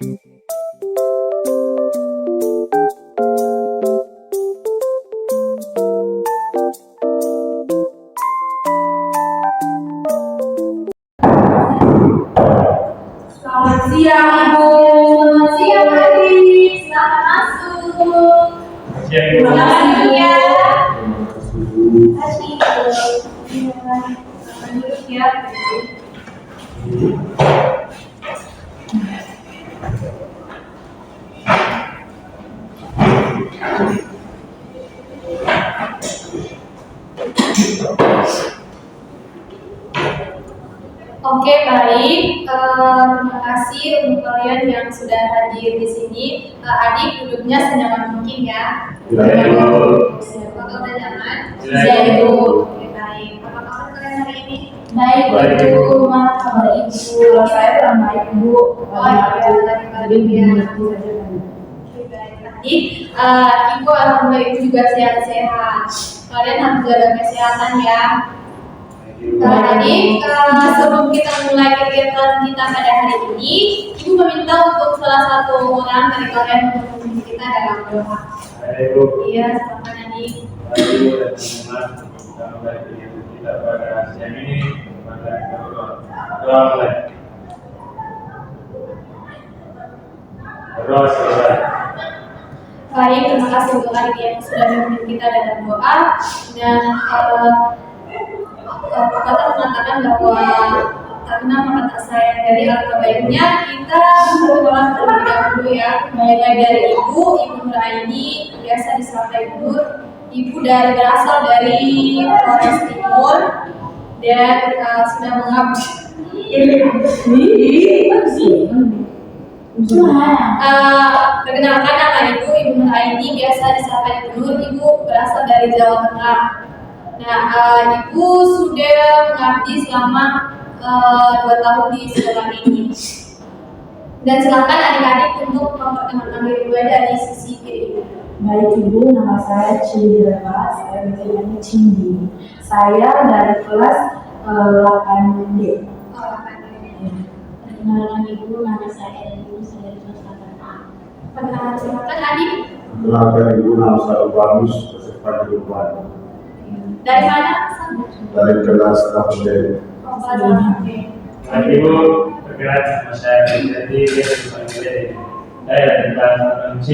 Selamat siang Ibu. Selamat siang adik. Selamat masuk. Terima kasih ya. Terima kasih. Duduk ya. Oke, baik. Terima kasih untuk kalian yang sudah hadir di sini. Adik duduknya senyaman mungkin ya. Apakah udah nyaman? Iya, Ibu. Oke, baik. Apa kabar kalian hari ini? Baik, Ibu. Gimana kabar Ibu? Kalau saya kurang baik, Bu. Oh iya, tadi ya. Oke, baik. Adik, Ibu alhamdulillah Ibu juga sehat-sehat. Kalian harus jaga kesehatan ya. Tadi sebelum kita mulai kegiatan kita pada hari ini, Ibu meminta untuk salah satu orang dari kalian untuk memimpin kita dalam doa. Iya, silakan Adik. Kita pada siang ini doa selesai. Baik, terima kasih untuk adik yang sudah memimpin kita dalam doa. Dan kata mengatakan bahwa karena kata saya dari baiknya kita berdoa terlebih dahulu ya. Mulai dari Ibu Nuraini, biasa disapa Ibu Nur. Ibu berasal dari Flores Timur dan sudah mengabdi. Perkenalkan nama Ibu Nuraini, biasa disapa Ibu Nur. Ibu berasal dari Jawa Tengah. Nah, Ibu sudah mengabdi selama 2 tahun di sekolah ini. Dan silakan adik-adik untuk memperkenalkan diri mulai dari sisi Ibu. Baik Ibu, nama saya Cindi Reva, saya berjaya Cindi. Saya dari kelas 8D. Perkenalan Ibu, nama saya Ibu, saya dari kelas 8A. Perkenalan silakan adik. Perkenalkan Ibu, nama saya Bagus, peserta kehidupan. Dari mana? Dari kelas 8D. Ibu perkenalkan nama saya jadi dia dipanggil dari kelas 8C.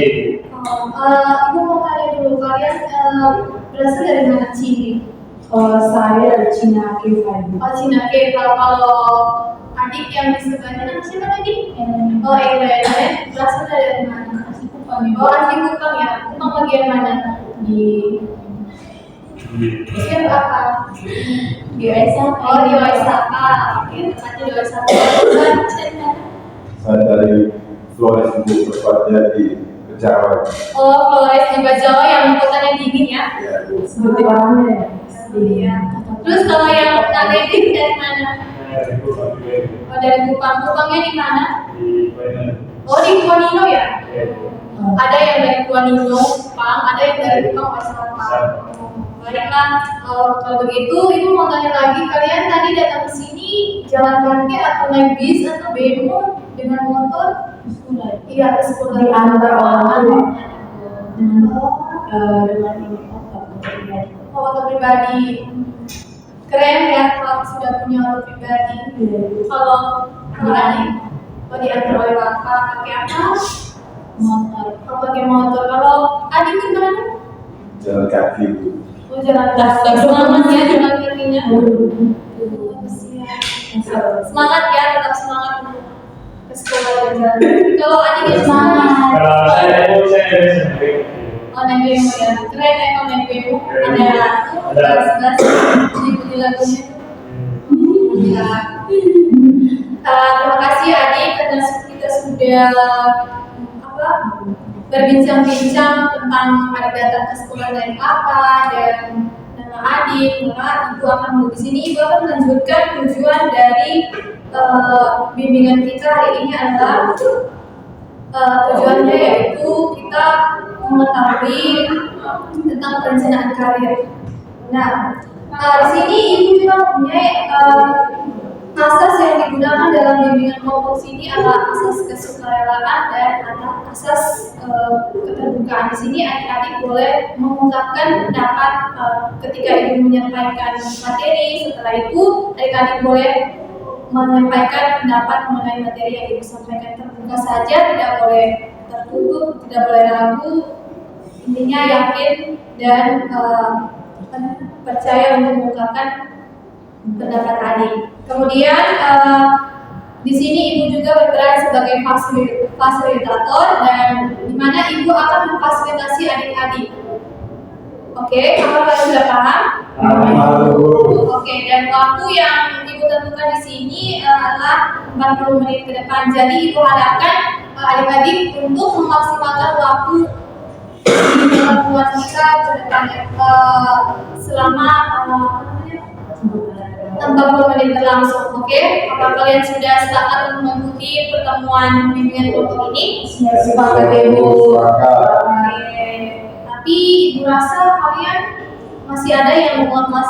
Ibu mau tanya dulu, kalian berasal dari mana Cindi? Saya dari Cina K5. Oh, Cina K. Kalau adik yang di sebelahnya nama siapa tadi? Oh, Ellen. Berasal dari mana? Asli Kupang. Oh, asli Kupang ya. Kupang bagian mana? Di Siapa apa? di OSAPA. Oh, di OSAPA. Oke, tempatnya di OSAPA. Dari mana? Saya dari Flores, Ibu, tepatnya di Kejawan. Oh, Flores di Bajawa yang kotanya dingin ya? Ya, Ibu. Seperti orangnya. Iya. Terus kalau yang Nagedik dari mana? Oh, dari Kupang. Kupangnya di mana? Oh, di Kuanino ya? Ada yang dari Kuanino, Kupang, ada yang dari Kupang, OSAPA. Baiklah, kalau begitu Ibu mau tanya lagi, kalian tadi datang ke sini jalan kaki atau naik bis atau bemo dengan motor? Iya, ke sekolah. Di antar orang tua. dengan ini pribadi. motor pribadi. Keren ya kalau sudah punya motor pribadi. Kalau adik, kalau diantar oleh bapak pakai apa? Motor. Kalau pakai motor. Kalau adik gimana? Jalan kaki, Ibu. Oh, jalan kaki. Semangat ya jalan kakinya. Semangat ya, tetap semangat untuk ke sekolah dan jalan kaki. Kalau adiknya semangat. Kalau saya dari sendiri. Oh, naik bemo ya. Keren ya kalau naik bemo. Ada 11 diikuti lagunya. Ya. Terima kasih adik karena kita sudah berbincang-bincang tentang adik datang ke sekolah dari apa dan nama adik, maka ibu akan di sini ibu akan melanjutkan tujuan dari bimbingan kita hari ini adalah tujuannya yaitu kita mengetahui tentang perencanaan karir. Nah, di sini ibu juga punya asas yang digunakan dalam bimbingan kelompok sini adalah asas kesukarelaan dan asas keterbukaan. Di sini adik-adik boleh mengungkapkan pendapat ketika ibu menyampaikan materi. Setelah itu adik-adik boleh menyampaikan pendapat mengenai materi yang ibu sampaikan, terbuka saja, tidak boleh tertutup, tidak boleh ragu. Intinya yakin dan percaya untuk mengungkapkan pendapat adik. Kemudian di sini ibu juga berperan sebagai fasilitator dan di mana ibu akan memfasilitasi adik-adik. Oke, apakah sudah paham? Oke, dan waktu yang ibu tentukan di sini adalah 40 menit ke depan. Jadi ibu harapkan adik-adik untuk memaksimalkan waktu di pertemuan kita ke depan selama 40 menit berlangsung. Oke, apakah kalian sudah sepakat untuk mengikuti pertemuan bimbingan kelompok ini? Sepakat ibu. Oke. Tapi ibu rasa kalian masih ada yang lemas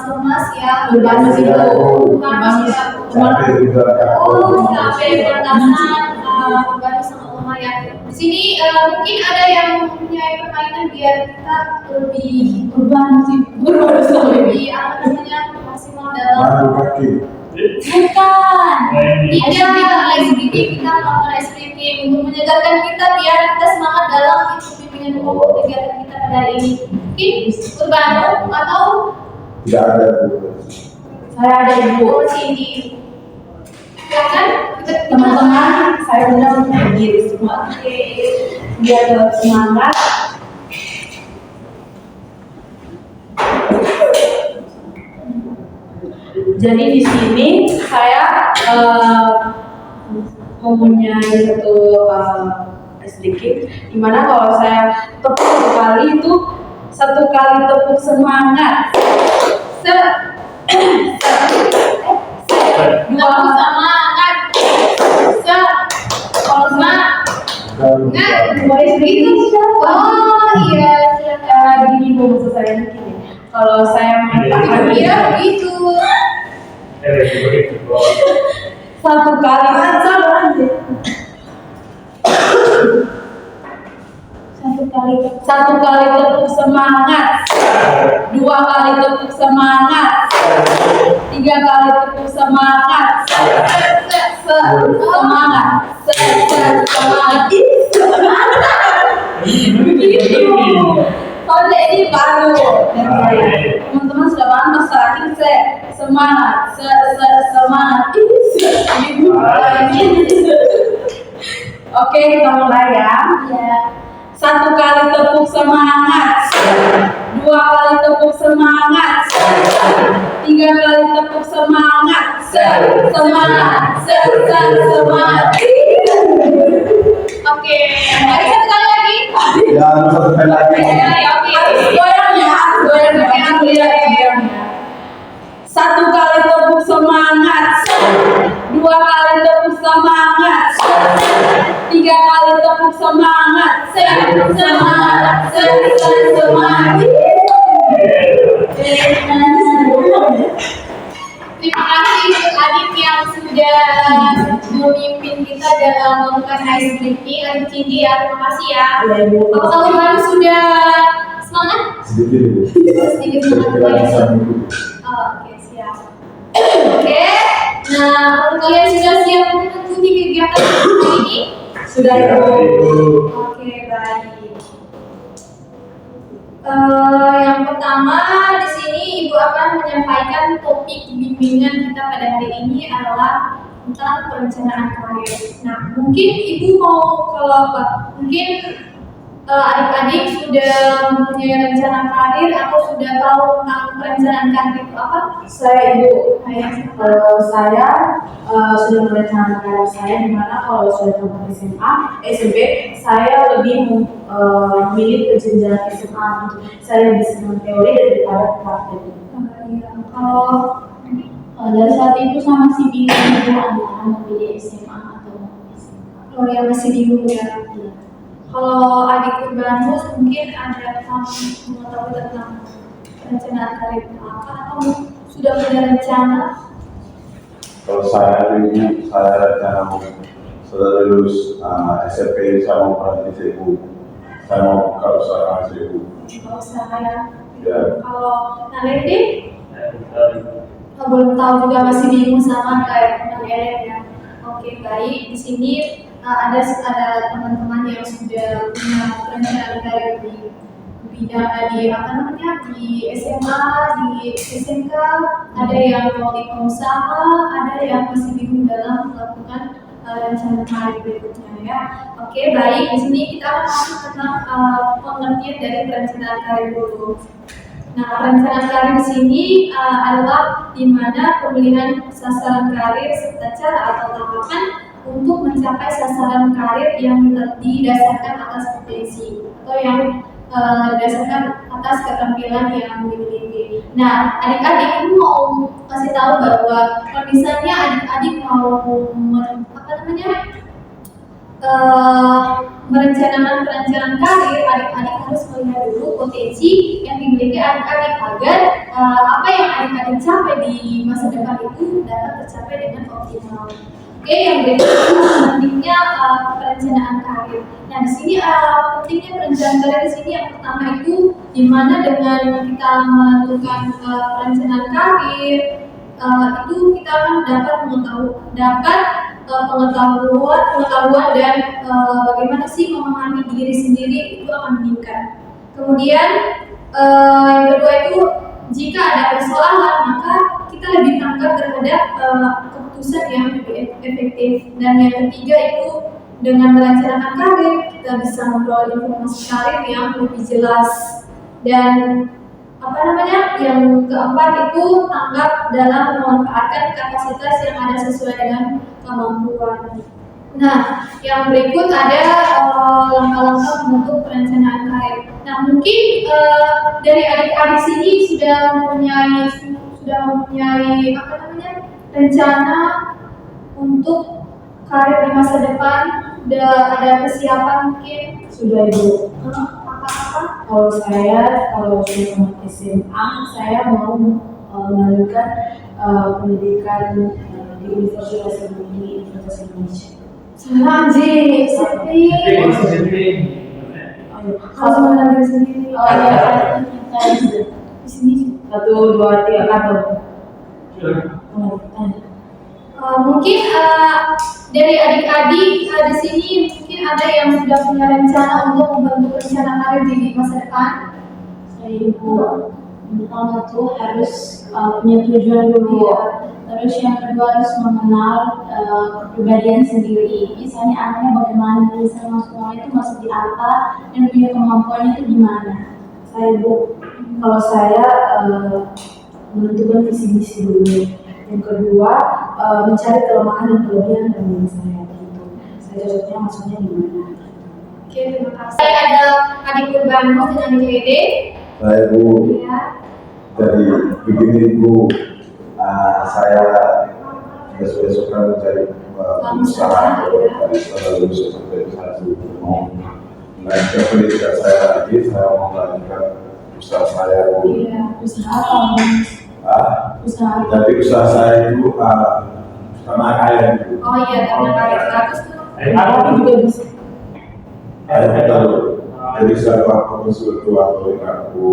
ya. Lemas itu. Sampai batasan baru sangat lemah ya. Di sini mungkin ada yang mempunyai permainan biar kita lebih lebih maksimal dalam bukan tidak ice breaking. Kita melakukan ice breaking untuk menyegarkan kita biar kita semangat dalam bimbingan kelompok kegiatan kita pada hari ini. Mungkin Urbano atau tidak ada. Saya ada ibu. Cindy. Silakan Teman-teman, saya undang untuk berdiri semua. Biar lebih semangat. Jadi di sini saya mempunyai sedikit, dimana kalau saya tepuk sekali itu satu kali tepuk semangat. dua semangat. Itu siapa? Oh iya, Gini bu, maksud saya begini. Kalau saya mengatakan begitu. satu kali tepuk semangat, dua kali tepuk semangat, tiga kali tepuk semangat, begitu. Kalau ini baru teman-teman sudah paham masalah semangat, semangat. Oke, kita mulai ya. Satu kali tepuk semangat, dua kali tepuk semangat, tiga kali tepuk semangat, semangat. Oke, mari satu kali lagi. Ya, satu kali lagi. Oke. Goyangnya. Satu kali tepuk semangat, dua kali tepuk semangat, tiga kali tepuk semangat, semangat. Terima kasih untuk Adit yang sudah memimpin kita dalam melakukan ice breaking. Adit Cindy ya, terima kasih ya. Apakah teman sudah semangat? Sedikit. Sedikit semangat. Oke, siap. Oke, nah kalau kalian sudah siap mengikuti kegiatan hari ini? Sudah ibu. Oke, baik. Yang pertama di sini ibu akan menyampaikan topik bimbingan kita pada hari ini adalah tentang perencanaan karir. Nah, mungkin ibu mau kalau apa? Mungkin adik-adik sudah mempunyai rencana karir atau sudah tahu tentang perencanaan karir itu apa? Saya ibu. Saya sudah merencanakan karir saya, dimana kalau sudah tamat SMP, saya lebih memilih ke jenjang SMA. Saya lebih senang teori daripada praktek. Kalau dari saat itu saya masih bingung ibu antara memilih SMA atau SMK. Oh ya, masih bingung ya. Kalau adik Urbanus mungkin ada mengetahui tentang perencanaan karir apa atau sudah punya rencana? Kalau saya ini saya rencana mau setelah lulus SMP saya mau berhenti seribu, saya mau buka usaha seribu. Kalau saya, Ya. kalau Naledi, belum tahu juga, masih bingung sama kayak teman Ellen ya. Oke, baik. Di sini ada teman-teman yang sudah punya perencanaan karir di bidang di apa namanya, di SMA, di SMK, ada yang mau di pengusaha, ada yang masih bingung dalam melakukan rencana karir berikutnya ya. Oke, baik. Di sini kita akan masuk tentang pengertian dari perencanaan karir dulu. Nah, perencanaan karir di sini adalah di mana pemilihan sasaran karir serta cara atau tahapan untuk mencapai sasaran karir yang didasarkan atas potensi atau yang didasarkan atas keterampilan yang dimiliki. Nah, adik-adik ini mau kasih tahu bahwa kalau misalnya adik-adik mau merencanakan perencanaan karir, adik-adik harus melihat dulu potensi yang dimiliki adik-adik agar apa yang adik-adik capai di masa depan itu dapat tercapai dengan optimal. Oke, yang berikutnya pentingnya perencanaan karir. Nah, di sini pentingnya perencanaan karir di sini yang pertama itu di mana dengan kita melakukan perencanaan karir itu kita akan dapat pengetahuan dan bagaimana sih memahami diri sendiri itu akan meningkat. Kemudian yang kedua itu jika ada persoalan maka kita lebih tanggap terhadap keputusan yang lebih efektif. Dan yang ketiga itu dengan merencanakan karir kita bisa memperoleh informasi karir yang lebih jelas. Dan yang keempat itu tanggap dalam memanfaatkan kapasitas yang ada sesuai dengan kemampuan. Nah, yang berikut ada langkah-langkah membentuk perencanaan karir. Nah, mungkin dari adik-adik sini sudah mempunyai rencana untuk karir di masa depan. Sudah ada persiapan mungkin? Sudah Ibu. Apa-apa? Kalau sudah tamat SMA, saya mau melanjutkan pendidikan di Universitas Indonesia. Selanjutnya, sendiri. Harus mengambil sendiri. Oh iya, Di sini. 1, 2, 3 kantor. Mungkin dari adik-adik di sini mungkin ada yang sudah punya rencana untuk membentuk rencana karir di masa depan. Saya Ibu, pertama tuh harus punya tujuan dulu. Terus yang kedua harus mengenal kepribadian sendiri. Misalnya anaknya bagaimana, misalnya sekolah itu masuk di apa, dan punya kemampuannya itu gimana. Saya Ibu, kalau saya menentukan visi misi dulu. Yang kedua mencari kelemahan dan kelebihan dari diri saya gitu. Saya cocoknya masuknya di mana? Oke, terima kasih. Saya ada adik Urbanus dan adik Lede. Saya Bu, Ya. jadi begini Bu, saya besok-besok kan mencari usaha dari setelah lulus sampai saya mau melanjutkan pendidikan saya lagi, saya mau melanjutkan usaha saya Bu. Iya. Usaha apa? Usaha Jadi usaha saya itu tanah air Bu. Oh iya, karena karir bagus tuh. apa juga bisa. Air betul. Jadi saya waktu suatu atau aku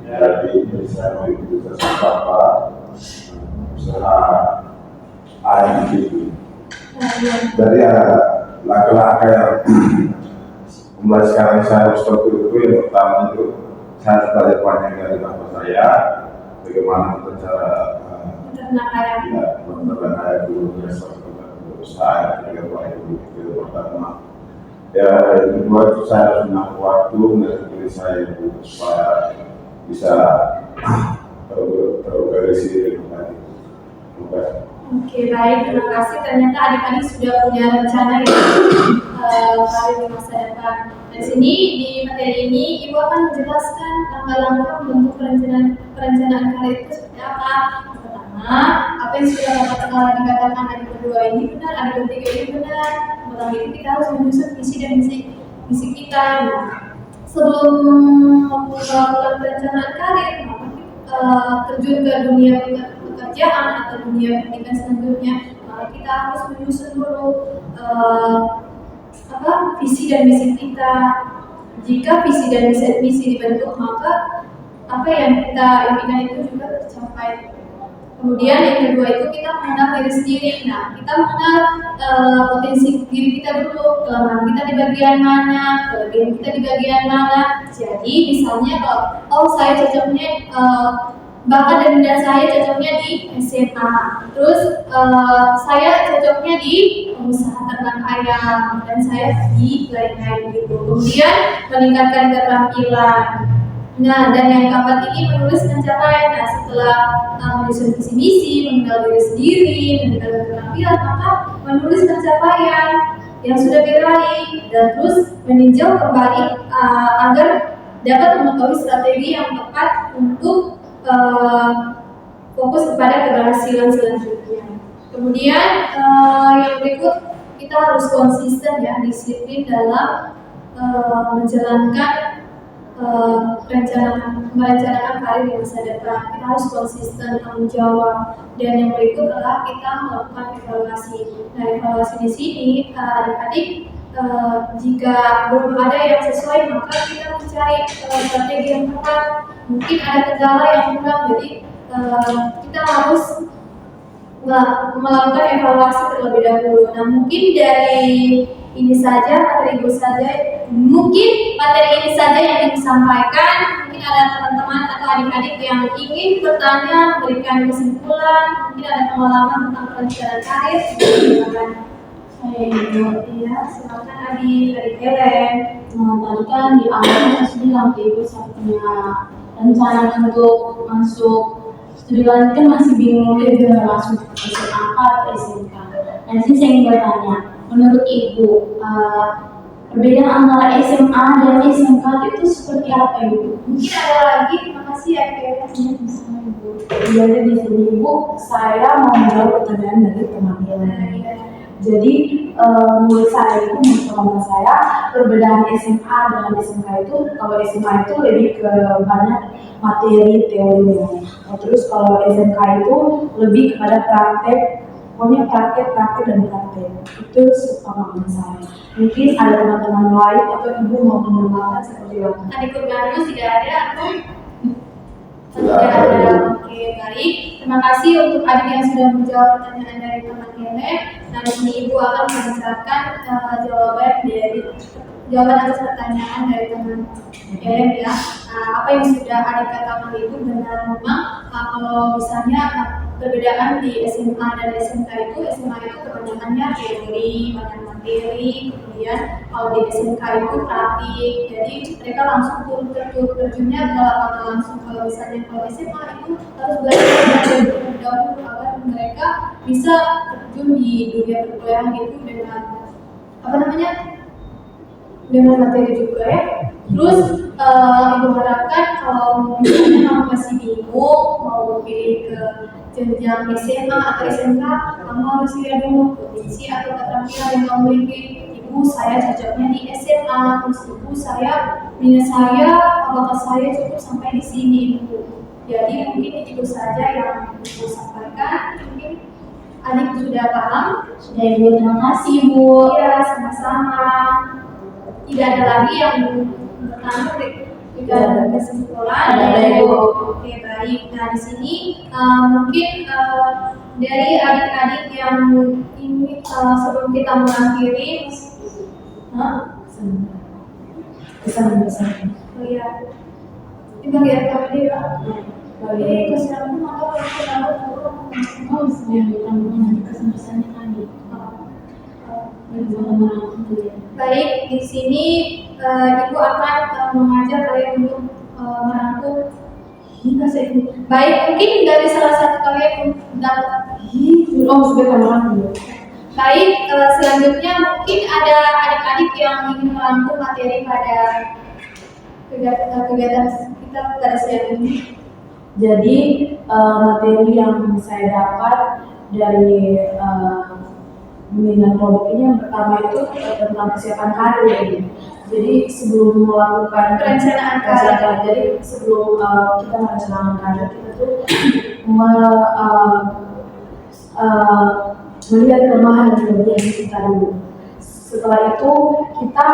jadi saya mau ikut usaha usaha air gitu. Jadi ada langkah-langkah yang mulai sekarang saya harus tahu itu yang pertama itu saya belajar banyak dari bapak saya bagaimana kita cara Ternak ayam. menentukan air dulu usaha yang baik itu pertama. Ya yang kedua itu saya harus mengaku waktu dari diri saya supaya bisa terorganisir dengan baik. Oke, baik, terima kasih. Ternyata adik-adik sudah punya rencana ya karir di masa depan. Di sini di materi ini Ibu akan menjelaskan langkah-langkah membentuk perencanaan karir itu seperti apa. Pertama, apa yang sudah dapat dikatakan adik kedua ini benar, adik ketiga ini benar. Pertama itu kita harus menyusun visi dan misi kita. Nah, sebelum melakukan perencanaan karir, terjun ke dunia pekerjaan atau dunia pendidikan selanjutnya, maka kita harus menyusun dulu visi dan misi kita. Jika visi dan misi dibentuk, maka apa yang kita inginkan itu juga tercapai. Kemudian yang kedua itu kita mengenal diri sendiri. Nah, kita mengenal potensi diri kita dulu, kelemahan kita di bagian mana, kelebihan kita di bagian mana. Jadi misalnya kalau saya cocoknya bakat dan minat saya cocoknya di SMA, terus saya cocoknya di pengusaha ternak ayam, dan saya di lain-lain gitu. Kemudian meningkatkan keterampilan. Nah, dan yang keempat ini menulis pencapaian. Nah, setelah menyusun visi misi, mengenal diri sendiri, meningkatkan keterampilan, maka menulis pencapaian yang sudah diraih, dan terus meninjau kembali agar dapat mengetahui strategi yang tepat untuk fokus kepada keberhasilan selanjutnya. Kemudian yang berikut, kita harus konsisten ya, disiplin dalam menjalankan merencanakan karir di masa depan. Kita harus konsisten, tanggung jawab. Dan yang berikut adalah kita melakukan evaluasi. Nah, evaluasi di sini adik-adik jika belum ada yang sesuai, maka kita mencari strategi yang tepat. Mungkin ada kendala yang kurang, jadi kita harus melakukan evaluasi terlebih dahulu. Nah, mungkin dari ini saja, materi ini saja yang disampaikan. Mungkin ada teman-teman atau adik-adik yang ingin bertanya, memberikan kesimpulan, mungkin ada pengalaman tentang perencanaan karir. Silakan. Ya, silakan adik Helen. Tadi kan di awal saya sudah bilang ke ibu saya punya rencana untuk masuk studi lanjut, kan masih bingung gitu masuk SMA atau SMK. Nah, sini saya ingin bertanya, menurut ibu perbedaan antara SMA dan SMK itu seperti apa ibu? Mungkin ada lagi, terima kasih ya Jadi di sini ibu, saya mau menjawab pertanyaan dari teman Helen. Jadi menurut saya itu, menurut pengalaman saya, perbedaan SMA dengan SMK itu, kalau SMA itu lebih ke banyak materi teorinya. Terus kalau SMK itu lebih kepada praktek, pokoknya praktek dan praktek. Itu pengalaman saya. Mungkin ada teman-teman lain atau ibu mau menambahkan seperti apa? Adik Kurbanus tidak ada atau? Tidak ada. Oke, baik. Terima kasih untuk adik yang sudah menjawab pertanyaan dari teman Helen. Nah, di sini ibu akan membacakan jawaban atas pertanyaan dari teman Helen ya. Nah, apa yang sudah adik katakan itu benar memang kalau misalnya perbedaan di SMA dan SMK itu, SMA itu kebanyakannya teori, banyak materi, kemudian kalau di SMK itu praktik, jadi mereka langsung terjunnya ke lapangan langsung. Kalau misalnya kalau SMA itu harus belajar terlebih dahulu agar mereka bisa terjun di dunia perkuliahan itu dengan materi juga ya. Terus ibu harapkan kalau misalnya kamu masih bingung mau pilih ke jenjang SMA atau SMK, kamu harus lihat dulu potensi atau keterampilan yang kamu miliki. Ibu saya cocoknya di SMA, terus ibu minat saya, bakat saya cukup sampai di sini ibu. Jadi mungkin itu saja yang ibu sampaikan. Mungkin adik sudah paham? Sudah ibu, terima kasih ibu. Iya, sama-sama. Tidak ada lagi yang bertanya, tidak ada kesimpulan. Oke, baik. Nah, di sini mungkin dari adik-adik yang ini sebelum kita mengakhiri, Pesan-pesan. oh iya, di bagian kami ya. Jadi kesimpulan maka Oh, saya bukan kesan-kesannya tadi. baik, di sini ibu akan mengajar kalian untuk merangkum hingga sini. Baik, mungkin dari salah satu kalian Sudah kamu. Baik, selanjutnya mungkin ada adik-adik yang ingin merangkum materi pada kegiatan kita pada siang ini. Jadi materi yang saya dapat dari bimbingan kelompok ini yang pertama itu tentang kesiapan karir. Jadi sebelum melakukan Perencanaan karir. jadi sebelum kita merencanakan karir kita tuh melihat kelemahan dan kelebihan kita dulu. Setelah itu kita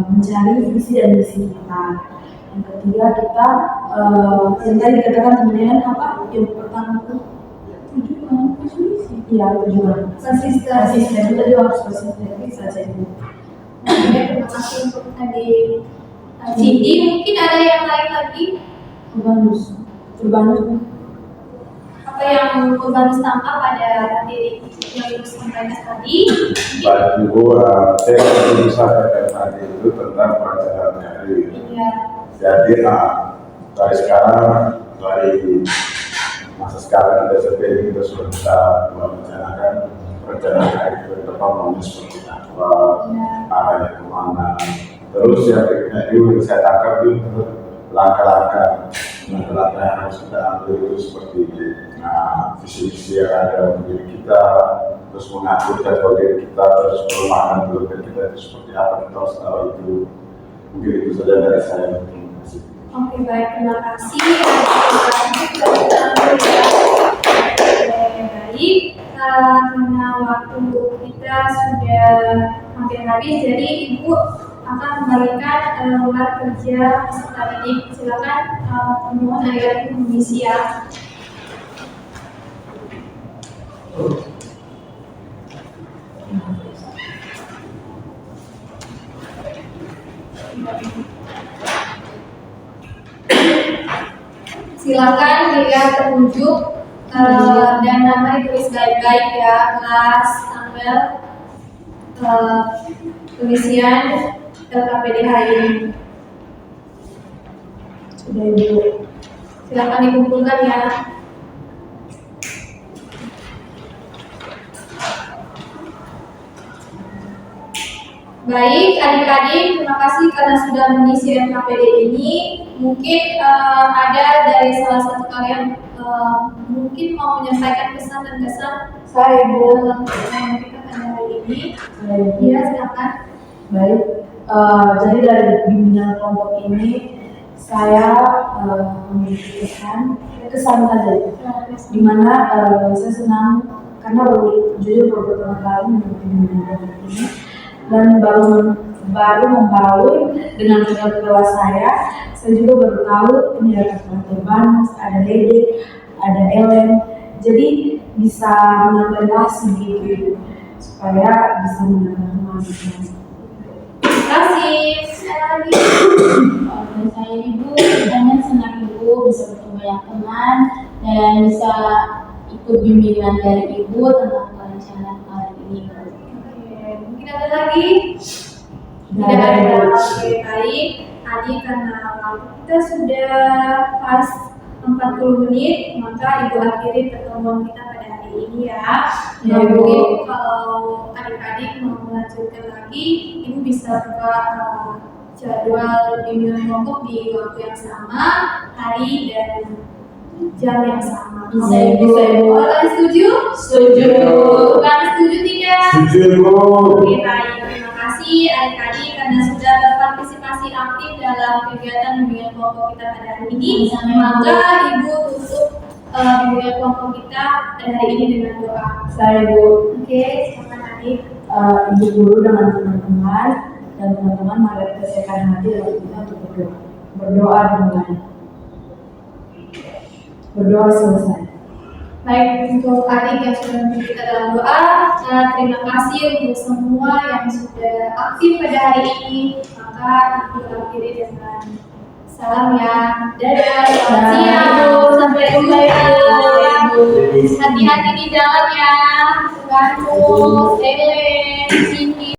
mencari visi dan misi kita. Yang ketiga kita yang tadi dikatakan teman-teman apa? Yang pertama itu tujuan, visi. Iya, tujuan. Konsisten. Kita juga harus konsisten. Bisa jadi. Oke, terima kasih untuk tadi Cindy. Mungkin ada yang lain lagi? Urbanus. Apa yang Urbanus tangkap pada materi yang Ibu sampaikan tadi? Baik Ibu, saya ingin sampaikan tadi itu tentang perencanaan karir. Iya. Jadi dari sekarang, dari masa sekarang kita seperti kita sudah bisa merencanakan perencanaan karir ke depan mau seperti apa, arahnya kemana. Terus yang berikutnya itu saya tangkap itu langkah-langkah yang harus kita ambil itu seperti visi-visi yang ada untuk diri kita, terus mengatur jadwal diri kita, terus pelemahan kita itu seperti apa, kita harus tahu itu. Mungkin itu saja dari saya. Terima kasih. Oke, baik, terima kasih. Baik, karena waktu kita sudah hampir habis, jadi Ibu akan kembalikan lembar kerja peserta didik. Silakan mohon adik-adik mengisi ya. Silakan dilihat petunjuk dan nama ditulis baik-baik ya, kelas, tanggal, pengisian LKPDH ini. Sudah Ibu. Silakan dikumpulkan ya. Baik, adik-adik, terima kasih karena sudah mengisi LKPD ini. Mungkin ada dari salah satu kalian mungkin mau menyampaikan pesan dan kesan Saya Ibu. dalam pertemuan kita pada hari ini. Iya, silakan. Baik, jadi dari bimbingan kelompok ini saya memiliki kesan saja, dimana saya senang karena jujur baru pertama kali mengikuti bimbingan kelompok ini dan baru membaur dengan kelas saya juga baru tahu ini ada kelas Urbanus, ada Dede, ada Ellen, jadi bisa menambah relasi gitu supaya bisa menambah kemampuan. Terima kasih. Saya lagi. Dan saya Ibu, sebenarnya senang Ibu bisa bertemu banyak teman dan bisa ikut bimbingan dari Ibu tentang perencanaan karir ini. Oke, mungkin ada lagi? Tidak Tidak ada. ada. Oke, baik. Adik, karena waktu kita sudah pas 40 menit, maka Ibu akhiri pertemuan kita pada hari ini ya. Ya, Dan Ibu. mungkin kalau adik-adik mau melanjutkan lagi, Ibu bisa buka jadwal bimbingan kelompok di waktu yang sama, hari dan jam yang sama. Bisa, Oke, Ibu. Kalian setuju? Setuju. Kalian setuju tidak? Setuju Ibu. Oke, baik. Terima kasih adik-adik karena sudah berpartisipasi aktif dalam kegiatan bimbingan kelompok kita pada hari ini. Maka Ibu tutup bimbingan kelompok kita pada hari ini dengan doa. Saya Ibu, Oke, silakan adik. Ibu guru dengan teman-teman dan teman-teman mari kita siapkan hati dalam kita untuk berdoa dimulai. Berdoa selesai. Baik, untuk adik yang sudah memimpin kita dalam doa, terima kasih untuk semua yang sudah aktif pada hari ini. Maka Ibu akhiri dengan salam ya. Dadah, selamat siang, sampai jumpa. Hati-hati di jalan ya. Gandus, Ellen, Cindy.